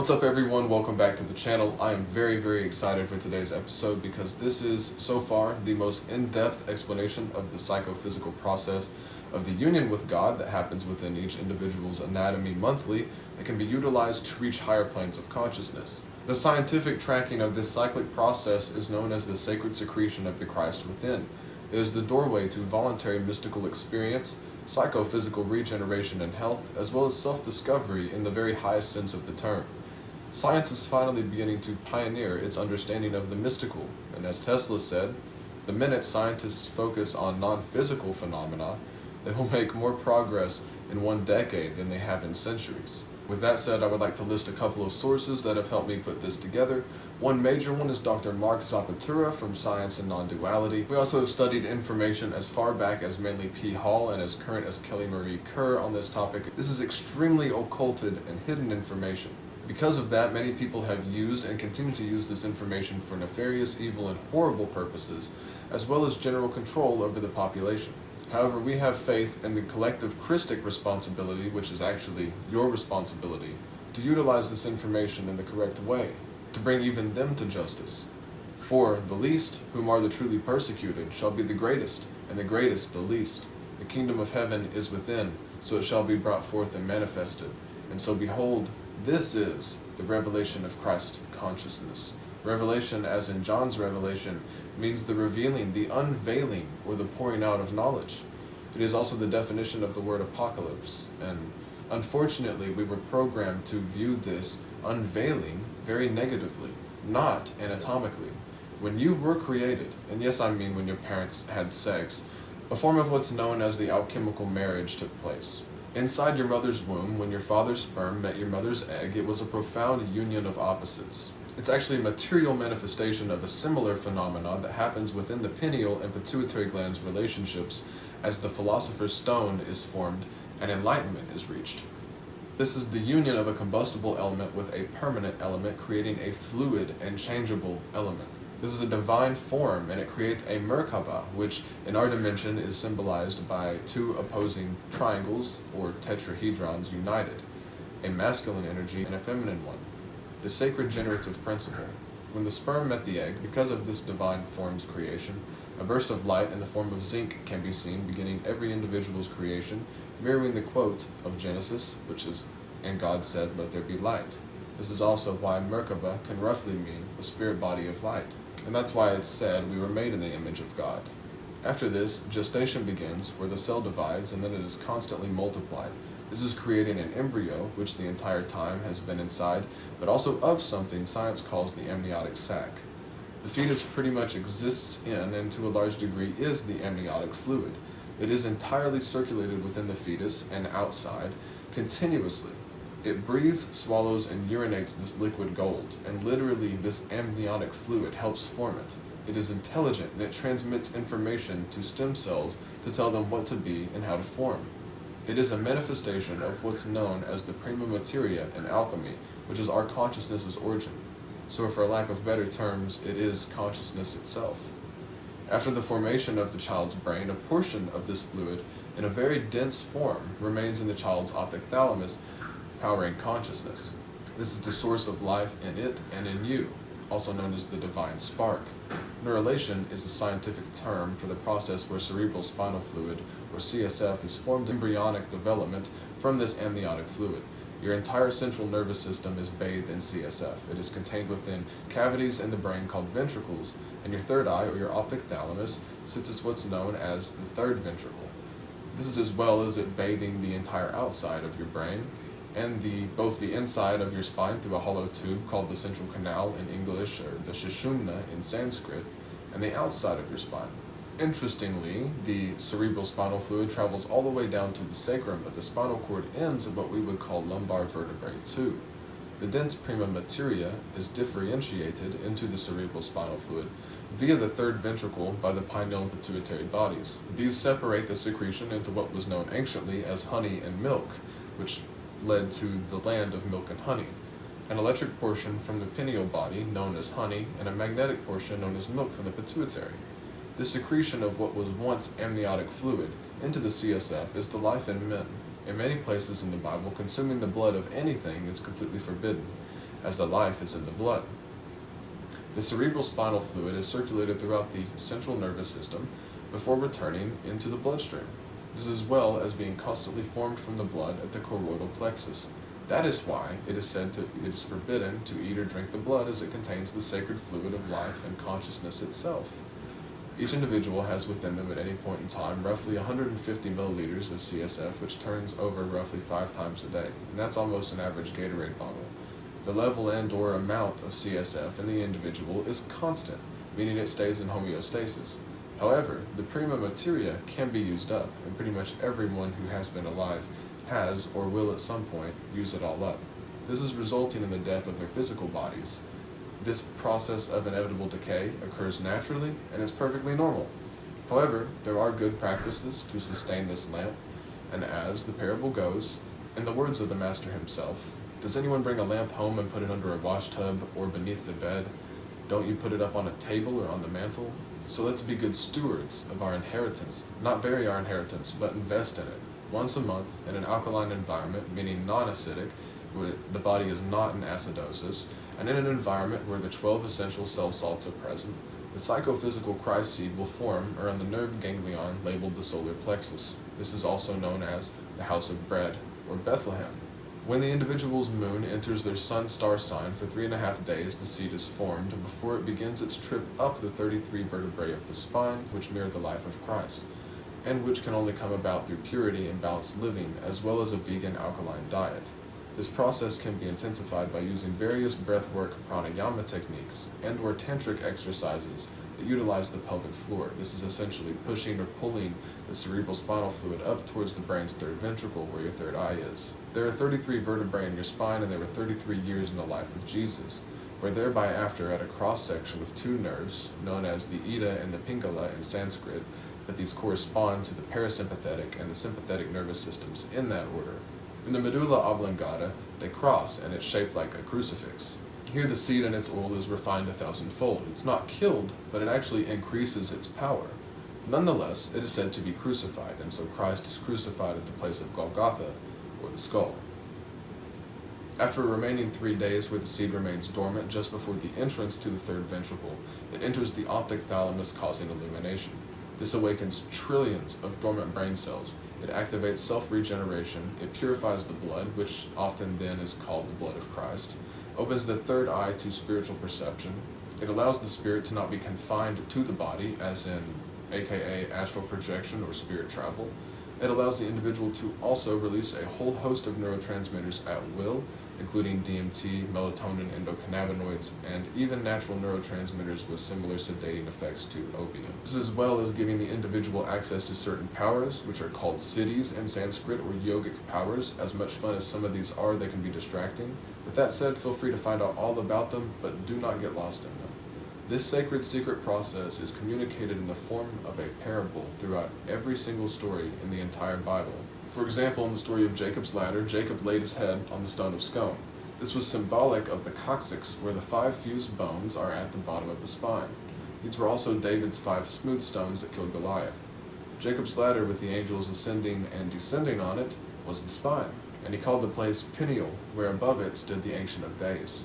What's up everyone, welcome back to the channel. I am very excited for today's episode because this is, so far, the most in-depth explanation of the psychophysical process of the union with God that happens within each individual's anatomy monthly that can be utilized to reach higher planes of consciousness. The scientific tracking of this cyclic process is known as the sacred secretion of the Christ within. It is the doorway to voluntary mystical experience, psychophysical regeneration and health, as well as self-discovery in the very highest sense of the term. Science is finally beginning to pioneer its understanding of the mystical, and as Tesla said, the minute scientists focus on non-physical phenomena, they will make more progress in 1 decade than they have in centuries. With that said, I would like to list a couple of sources that have helped me put this together. One major one is Dr. Mark Zapatura from Science and Non-Duality. We also have studied information as far back as Manly P. Hall and as current as Kelly Marie Kerr on this topic. This is extremely occulted and hidden information. Because of that, many people have used and continue to use this information for nefarious, evil, and horrible purposes, as well as general control over the population. However, we have faith in the collective Christic responsibility, which is actually your responsibility, to utilize this information in the correct way, to bring even them to justice. For the least, whom are the truly persecuted, shall be the greatest, and the greatest the least. The kingdom of heaven is within, so it shall be brought forth and manifested. And so behold, this is the revelation of Christ consciousness. Revelation, as in John's revelation, means the revealing, the unveiling, or the pouring out of knowledge. It is also the definition of the word apocalypse, and unfortunately we were programmed to view this unveiling very negatively, not anatomically. When you were created, and yes I mean when your parents had sex, a form of what's known as the alchemical marriage took place. Inside your mother's womb, when your father's sperm met your mother's egg, it was a profound union of opposites. It's actually a material manifestation of a similar phenomenon that happens within the pineal and pituitary glands relationships as the philosopher's stone is formed and enlightenment is reached. This is the union of a combustible element with a permanent element, creating a fluid and changeable element. This is a divine form, and it creates a Merkaba, which in our dimension is symbolized by 2 opposing triangles, or tetrahedrons, united, a masculine energy and a feminine one. The sacred generative principle. When the sperm met the egg, because of this divine form's creation, a burst of light in the form of zinc can be seen beginning every individual's creation, mirroring the quote of Genesis, which is, "And God said, let there be light." This is also why Merkaba can roughly mean a spirit body of light. And that's why it's said we were made in the image of God. After this, gestation begins, where the cell divides and then it is constantly multiplied. This is creating an embryo, which the entire time has been inside, but also of something science calls the amniotic sac. The fetus pretty much exists in, and to a large degree is, the amniotic fluid. It is entirely circulated within the fetus and outside, continuously. It breathes, swallows, and urinates this liquid gold, and literally this amniotic fluid helps form it. It is intelligent, and it transmits information to stem cells to tell them what to be and how to form. It is a manifestation of what's known as the prima materia in alchemy, which is our consciousness's origin. So for lack of better terms, it is consciousness itself. After the formation of the child's brain, a portion of this fluid, in a very dense form, remains in the child's optic thalamus, powering consciousness. This is the source of life in it and in you, also known as the divine spark. Neurulation is a scientific term for the process where cerebral spinal fluid, or CSF, is formed in embryonic development from this amniotic fluid. Your entire central nervous system is bathed in CSF. It is contained within cavities in the brain called ventricles, and your third eye, or your optic thalamus, sits as what's known as the third ventricle. This is as well as it bathing the entire outside of your brain, and both the inside of your spine through a hollow tube called the central canal in English, or the Sushumna in Sanskrit, and the outside of your spine. Interestingly, the cerebral spinal fluid travels all the way down to the sacrum, but the spinal cord ends at what we would call lumbar vertebrae 2. The dense prima materia is differentiated into the cerebral spinal fluid via the third ventricle by the pineal and pituitary bodies. These separate the secretion into what was known anciently as honey and milk, which led to the land of milk and honey, an electric portion from the pineal body known as honey, and a magnetic portion known as milk from the pituitary. The secretion of what was once amniotic fluid into the CSF is the life in men. In many places in the Bible, consuming the blood of anything is completely forbidden. as the life is in the blood. The cerebral spinal fluid is circulated throughout the central nervous system before returning into the bloodstream. This as well as being constantly formed from the blood at the choroidal plexus. That is why it is said it is forbidden to eat or drink the blood, as it contains the sacred fluid of life and consciousness itself. Each individual has within them at any point in time roughly 150 milliliters of CSF, which turns over roughly 5 times a day, and that's almost an average Gatorade bottle. The level and/or amount of CSF in the individual is constant, meaning it stays in homeostasis. However, the prima materia can be used up, and pretty much everyone who has been alive has or will at some point use it all up. This is resulting in the death of their physical bodies. This process of inevitable decay occurs naturally and is perfectly normal. However, there are good practices to sustain this lamp, and as the parable goes, in the words of the Master himself, does anyone bring a lamp home and put it under a washtub or beneath the bed? Don't you put it up on a table or on the mantle? So let's be good stewards of our inheritance, not bury our inheritance, but invest in it. Once a month, in an alkaline environment, meaning non-acidic, where the body is not in acidosis, and in an environment where the 12 essential cell salts are present, the psychophysical Christ seed will form around the nerve ganglion labeled the solar plexus. This is also known as the house of bread, or Bethlehem. When the individual's moon enters their sun-star sign for 3.5 days, the seed is formed before it begins its trip up the 33 vertebrae of the spine, which mirror the life of Christ, and which can only come about through purity and balanced living, as well as a vegan alkaline diet. This process can be intensified by using various breathwork pranayama techniques and/or tantric exercises that utilize the pelvic floor. This is essentially pushing or pulling the cerebral spinal fluid up towards the brain's third ventricle, where your third eye is. There are 33 vertebrae in your spine, and there were 33 years in the life of Jesus. We're thereby after at a cross-section of 2 nerves, known as the Ida and the Pingala in Sanskrit, but these correspond to the parasympathetic and the sympathetic nervous systems in that order. In the medulla oblongata, they cross, and it's shaped like a crucifix. Here the seed in its oil is refined 1,000-fold. It's not killed, but it actually increases its power. Nonetheless, it is said to be crucified, and so Christ is crucified at the place of Golgotha, or the skull. After a remaining 3 days where the seed remains dormant just before the entrance to the third ventricle, it enters the optic thalamus, causing illumination. This awakens trillions of dormant brain cells. It activates self-regeneration, it purifies the blood, which often then is called the blood of Christ, opens the third eye to spiritual perception, it allows the spirit to not be confined to the body, as in aka astral projection or spirit travel. It allows the individual to also release a whole host of neurotransmitters at will, including DMT, melatonin, endocannabinoids, and even natural neurotransmitters with similar sedating effects to opium. This as well as giving the individual access to certain powers, which are called siddhis in Sanskrit, or yogic powers. As much fun as some of these are, they can be distracting. With that said, feel free to find out all about them, but do not get lost in them. This sacred secret process is communicated in the form of a parable throughout every single story in the entire Bible. For example, in the story of Jacob's ladder, Jacob laid his head on the stone of scone. This was symbolic of the coccyx, where the 5 fused bones are at the bottom of the spine. These were also David's 5 smooth stones that killed Goliath. Jacob's ladder, with the angels ascending and descending on it, was the spine, and he called the place Peniel, where above it stood the Ancient of Days.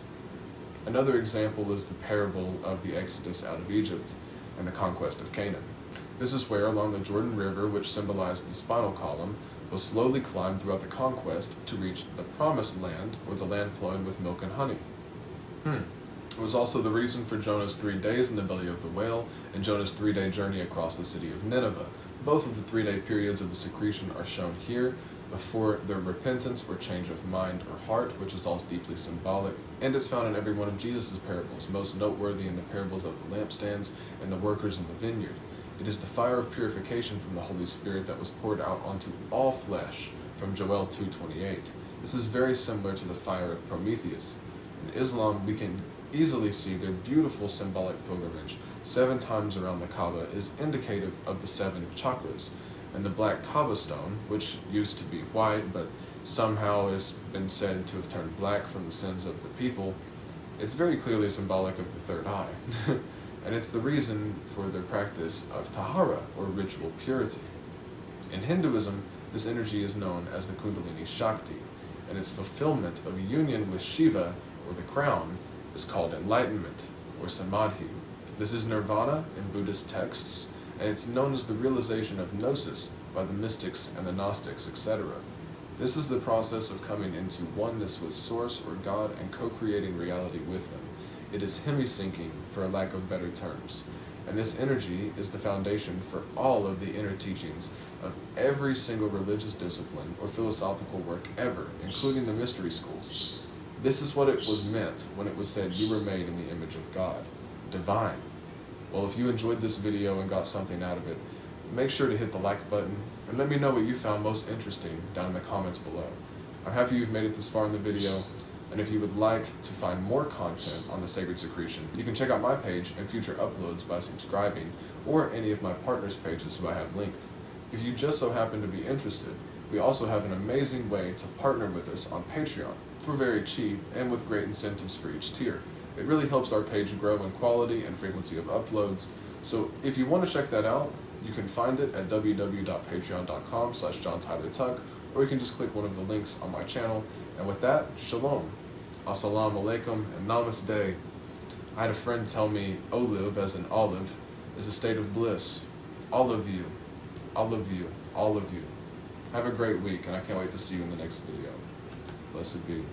Another example is the parable of the Exodus out of Egypt and the conquest of Canaan. This is where, along the Jordan River, which symbolized the spinal column, was slowly climbed throughout the conquest to reach the Promised Land, or the land flowing with milk and honey. It was also the reason for Jonah's 3 days in the belly of the whale and Jonah's 3-day journey across the city of Nineveh. Both of the 3-day periods of the secretion are shown here, before their repentance or change of mind or heart, which is all deeply symbolic, and is found in every one of Jesus' parables, most noteworthy in the parables of the lampstands and the workers in the vineyard. It is the fire of purification from the Holy Spirit that was poured out onto all flesh, from Joel 2:28. This is very similar to the fire of Prometheus. In Islam, we can easily see their beautiful symbolic pilgrimage 7 times around the Kaaba is indicative of the 7 chakras, and the black Kaaba stone, which used to be white but somehow has been said to have turned black from the sins of the people, it's very clearly symbolic of the third eye. And it's the reason for their practice of tahara, or ritual purity. In Hinduism, this energy is known as the Kundalini Shakti, and its fulfillment of union with Shiva, or the crown, is called enlightenment, or samadhi. This is nirvana in Buddhist texts, and it's known as the realization of gnosis by the mystics and the Gnostics, etc. This is the process of coming into oneness with Source or God and co-creating reality with them. It is hemi-syncing, for a lack of better terms. And this energy is the foundation for all of the inner teachings of every single religious discipline or philosophical work ever, including the mystery schools. This is what it was meant when it was said you were made in the image of God. Divine. Well, if you enjoyed this video and got something out of it, make sure to hit the like button and let me know what you found most interesting down in the comments below. I'm happy you've made it this far in the video, and if you would like to find more content on the Sacred Secretion, you can check out my page and future uploads by subscribing, or any of my partners' pages who I have linked. If you just so happen to be interested, we also have an amazing way to partner with us on Patreon for very cheap and with great incentives for each tier. It really helps our page grow in quality and frequency of uploads, so if you want to check that out, you can find it at www.patreon.com/JohnTylerTuck, or you can just click one of the links on my channel. And with that, shalom, assalamu alaikum, and namaste. I had a friend tell me olive, as in olive, is a state of bliss. All of you, all of you, all of you. Have a great week, and I can't wait to see you in the next video. Blessed be.